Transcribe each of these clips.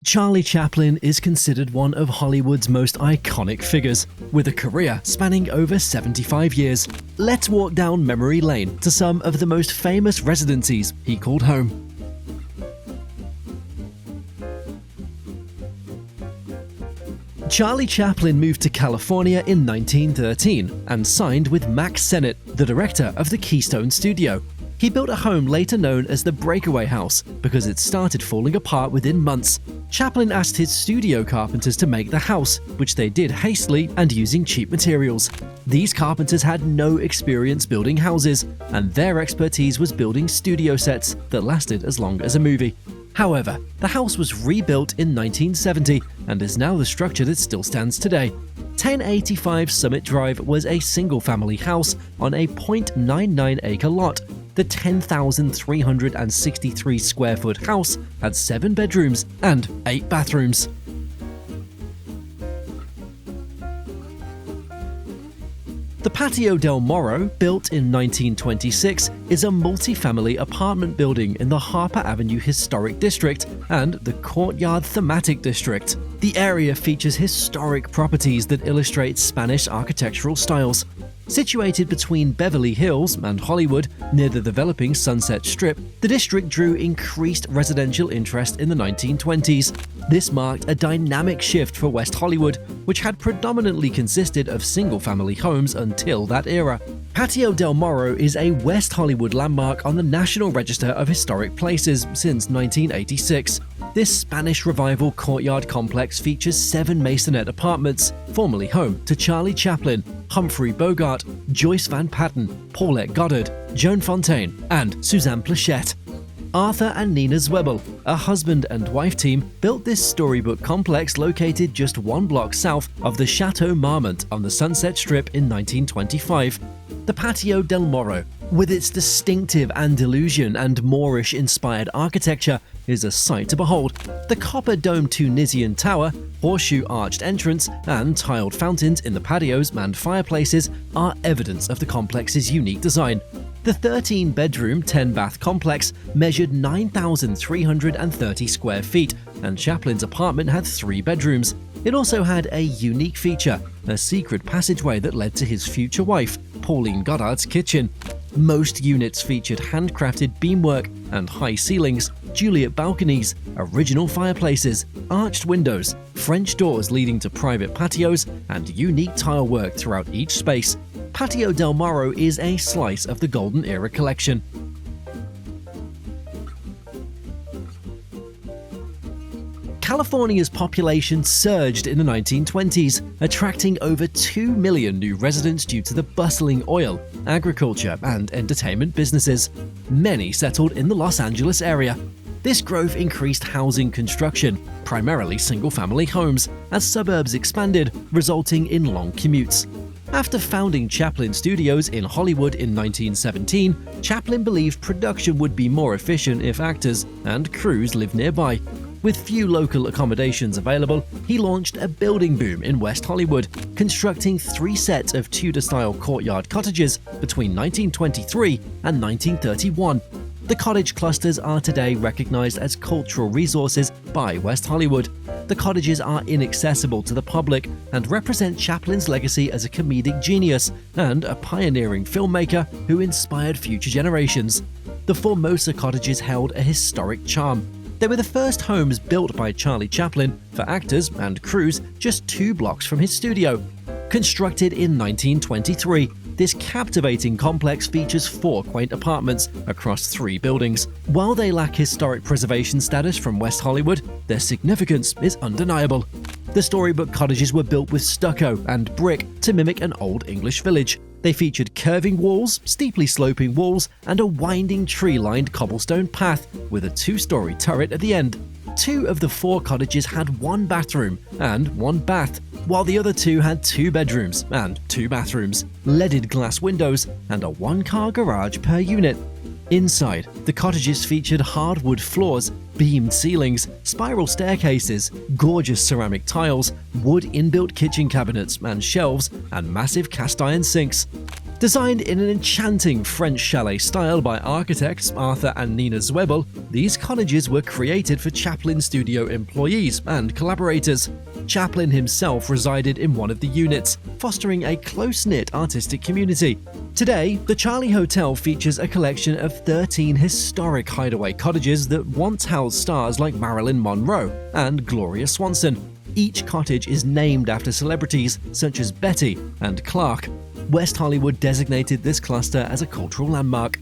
Charlie Chaplin is considered one of Hollywood's most iconic figures, with a career spanning over 75 years. Let's walk down memory lane to some of the most famous residencies he called home. Charlie Chaplin moved to California in 1913 and signed with Max Sennett, the director of the Keystone Studio. He built a home later known as the Breakaway House because it started falling apart within months. Chaplin asked his studio carpenters to make the house, which they did hastily and using cheap materials. These carpenters had no experience building houses, and their expertise was building studio sets that lasted as long as a movie. However, the house was rebuilt in 1970 and is now the structure that still stands today. 1085 Summit Drive was a single-family house on a 0.99-acre lot. The 10,363 square foot house had 7 bedrooms and 8 bathrooms. The Patio Del Moro, built in 1926, is a multi-family apartment building in the Harper Avenue Historic District and the Courtyard Thematic District. The area features historic properties that illustrate Spanish architectural styles. Situated between Beverly Hills and Hollywood, near the developing Sunset Strip, the district drew increased residential interest in the 1920s. This marked a dynamic shift for West Hollywood, which had predominantly consisted of single-family homes until that era. Patio Del Moro is a West Hollywood landmark on the National Register of Historic Places since 1986. This Spanish Revival courtyard complex features 7 masonette apartments, formerly home to Charlie Chaplin, Humphrey Bogart, Joyce Van Patten, Paulette Goddard, Joan Fontaine, and Suzanne Plachette. Arthur and Nina Zweibel, a husband and wife team, built this storybook complex located just 1 block south of the Chateau Marmont on the Sunset Strip in 1925. The Patio Del Moro, with its distinctive Andalusian and Moorish-inspired architecture, is a sight to behold. The copper-domed Tunisian tower, horseshoe-arched entrance, and tiled fountains in the patios and fireplaces are evidence of the complex's unique design. The 13-bedroom, 10-bath complex measured 9,330 square feet, and Chaplin's apartment had 3 bedrooms. It also had a unique feature, a secret passageway that led to his future wife, Pauline Goddard's kitchen. Most units featured handcrafted beamwork and high ceilings, Juliet balconies, original fireplaces, arched windows, French doors leading to private patios, and unique tile work throughout each space. Patio Del Moro is a slice of the Golden Era collection. California's population surged in the 1920s, attracting over 2 million new residents due to the bustling oil, agriculture, and entertainment businesses. Many settled in the Los Angeles area. This growth increased housing construction, primarily single-family homes, as suburbs expanded, resulting in long commutes. After founding Chaplin Studios in Hollywood in 1917, Chaplin believed production would be more efficient if actors and crews lived nearby. With few local accommodations available, he launched a building boom in West Hollywood, constructing 3 sets of Tudor-style courtyard cottages between 1923 and 1931. The cottage clusters are today recognized as cultural resources by West Hollywood. The cottages are inaccessible to the public and represent Chaplin's legacy as a comedic genius and a pioneering filmmaker who inspired future generations. The Formosa cottages held a historic charm. They were the first homes built by Charlie Chaplin for actors and crews just 2 blocks from his studio. Constructed in 1923, this captivating complex features 4 quaint apartments across 3 buildings. While they lack historic preservation status from West Hollywood, their significance is undeniable. The storybook cottages were built with stucco and brick to mimic an old English village. They featured curving walls, steeply sloping walls, and a winding tree-lined cobblestone path with a 2-story turret at the end. 2 of the 4 cottages had 1 bathroom and 1 bath, while the other 2 had 2 bedrooms and 2 bathrooms, leaded glass windows, and a 1-car garage per unit. Inside, the cottages featured hardwood floors, beamed ceilings, spiral staircases, gorgeous ceramic tiles, wood inbuilt kitchen cabinets and shelves, and massive cast iron sinks. Designed in an enchanting French chalet style by architects Arthur and Nina Zweibel, these cottages were created for Chaplin studio employees and collaborators. Chaplin himself resided in one of the units, fostering a close-knit artistic community. Today, the Charlie Hotel features a collection of 13 historic hideaway cottages that once housed stars like Marilyn Monroe and Gloria Swanson. Each cottage is named after celebrities such as Betty and Clark. West Hollywood designated this cluster as a cultural landmark.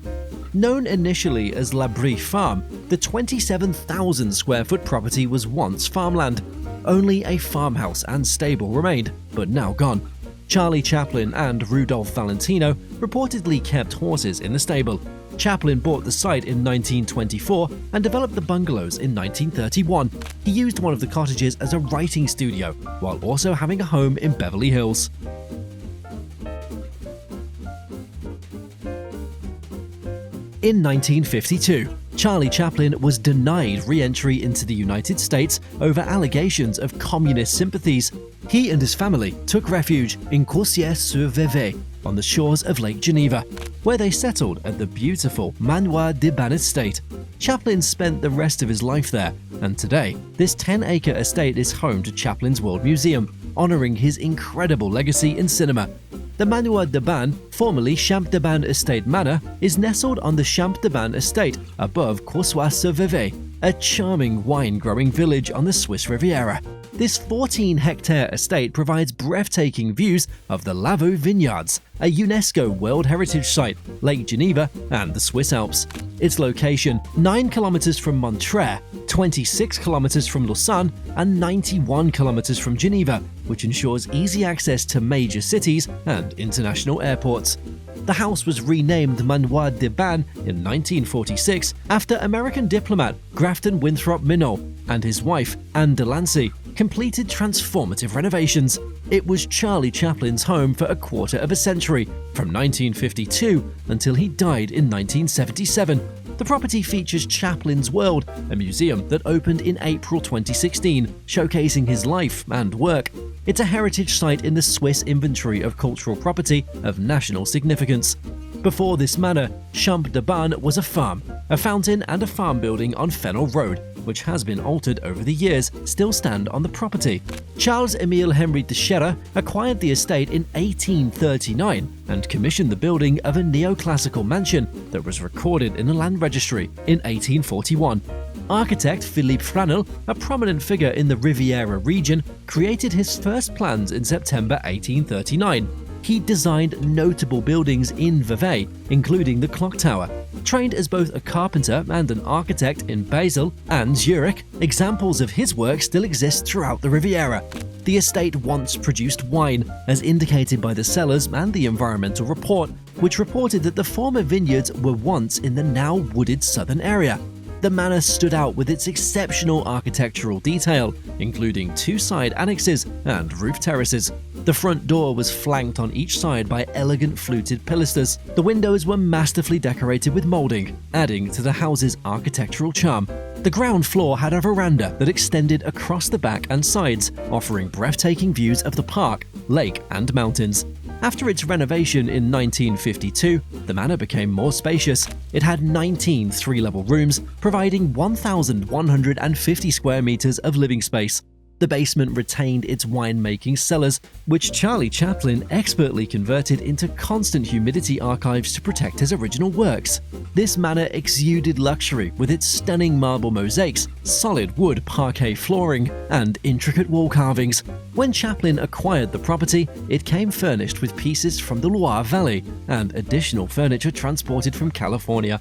Known initially as La Brie Farm, the 27,000 square foot property was once farmland. Only a farmhouse and stable remained, but now gone. Charlie Chaplin and Rudolph Valentino reportedly kept horses in the stable. Chaplin bought the site in 1924 and developed the bungalows in 1931. He used one of the cottages as a writing studio, while also having a home in Beverly Hills. In 1952, Charlie Chaplin was denied re-entry into the United States over allegations of communist sympathies. He and his family took refuge in Cottages on the shores of Lake Geneva, where they settled at the beautiful Manoir de Ban estate. Chaplin spent the rest of his life there, and today, this 10-acre estate is home to Chaplin's World Museum, honoring his incredible legacy in cinema. The Manoir de Ban, formerly Champ de Ban Estate Manor, is nestled on the Champ de Ban estate above Courtois-sur-Vevey, a charming wine-growing village on the Swiss Riviera. This 14-hectare estate provides breathtaking views of the Lavaux Vineyards, a UNESCO World Heritage Site, Lake Geneva, and the Swiss Alps. Its location, 9 kilometers from Montreux, 26 kilometers from Lausanne, and 91 kilometers from Geneva, which ensures easy access to major cities and international airports. The house was renamed Manoir de Ban in 1946 after American diplomat Grafton Winthrop Minot and his wife, Anne Delancey, completed transformative renovations. It was Charlie Chaplin's home for a quarter of a century, from 1952 until he died in 1977. The property features Chaplin's World, a museum that opened in April 2016, showcasing his life and work. It's a heritage site in the Swiss Inventory of Cultural Property of National Significance. Before this manor, Champ de Ban was a farm. A fountain and a farm building on Fennel Road, which has been altered over the years, still stand on the property. Charles-Émile Henry de Scherer acquired the estate in 1839 and commissioned the building of a neoclassical mansion that was recorded in the land registry in 1841. Architect Philippe Franel, a prominent figure in the Riviera region, created his first plans in September 1839. He designed notable buildings in Vevey, including the clock tower. Trained as both a carpenter and an architect in Basel and Zurich, examples of his work still exist throughout the Riviera. The estate once produced wine, as indicated by the cellars and the environmental report, which reported that the former vineyards were once in the now wooded southern area. The manor stood out with its exceptional architectural detail, including 2 side annexes and roof terraces. The front door was flanked on each side by elegant fluted pilasters. The windows were masterfully decorated with molding, adding to the house's architectural charm. The ground floor had a veranda that extended across the back and sides, offering breathtaking views of the park, lake, and mountains. After its renovation in 1952, the manor became more spacious. It had 19 three-level rooms, providing 1,150 square meters of living space. The basement retained its winemaking cellars, which Charlie Chaplin expertly converted into constant humidity archives to protect his original works. This manor exuded luxury with its stunning marble mosaics, solid wood parquet flooring, and intricate wall carvings. When Chaplin acquired the property, it came furnished with pieces from the Loire Valley and additional furniture transported from California.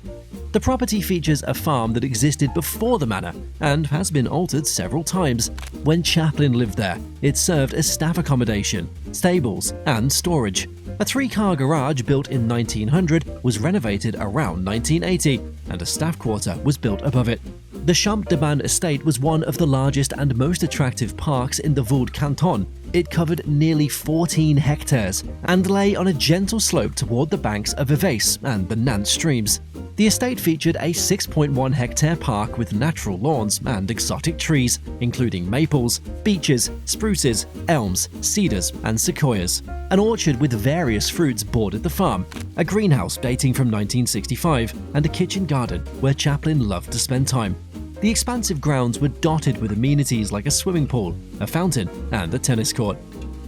The property features a farm that existed before the manor and has been altered several times. When Chaplin lived there, it served as staff accommodation, stables, and storage. A 3-car garage built in 1900 was renovated around 1980, and a staff quarter was built above it. The Champ de Ban estate was one of the largest and most attractive parks in the Vaud canton. It covered nearly 14 hectares and lay on a gentle slope toward the banks of Vevey and the Nantes streams. The estate featured a 6.1-hectare park with natural lawns and exotic trees, including maples, beeches, spruces, elms, cedars, and sequoias. An orchard with various fruits bordered the farm, a greenhouse dating from 1965, and a kitchen garden where Chaplin loved to spend time. The expansive grounds were dotted with amenities like a swimming pool, a fountain, and a tennis court.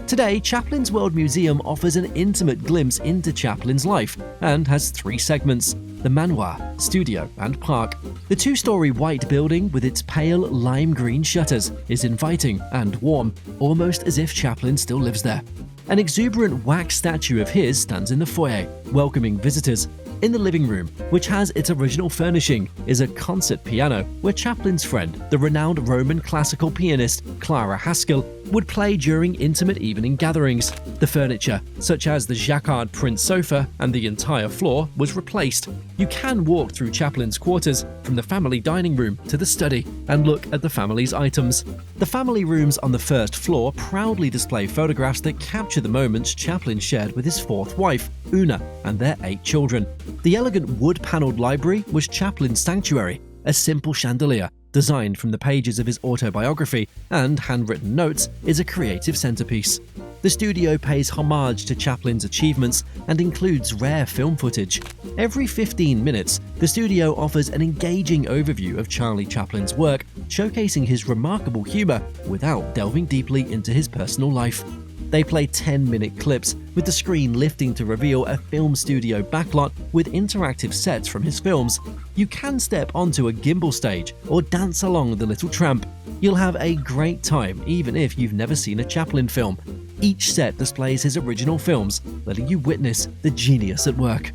Today, Chaplin's World Museum offers an intimate glimpse into Chaplin's life and has 3 segments: the Manoir, Studio, and Park. The 2-story white building with its pale lime green shutters is inviting and warm, almost as if Chaplin still lives there. An exuberant wax statue of his stands in the foyer, welcoming visitors. In the living room, which has its original furnishing, is a concert piano where Chaplin's friend, the renowned Roman classical pianist Clara Haskell, would play during intimate evening gatherings. The furniture, such as the jacquard print sofa and the entire floor, was replaced. You can walk through Chaplin's quarters, from the family dining room to the study, and look at the family's items. The family rooms on the 1st floor proudly display photographs that capture the moments Chaplin shared with his 4th wife, Una, and their 8 children. The elegant wood-paneled library was Chaplin's sanctuary, a simple chandelier designed from the pages of his autobiography and handwritten notes is a creative centerpiece. The studio pays homage to Chaplin's achievements and includes rare film footage. Every 15 minutes, the studio offers an engaging overview of Charlie Chaplin's work, showcasing his remarkable humor without delving deeply into his personal life. They play 10-minute clips, with the screen lifting to reveal a film studio backlot with interactive sets from his films. You can step onto a gimbal stage or dance along the little tramp. You'll have a great time even if you've never seen a Chaplin film. Each set displays his original films, letting you witness the genius at work.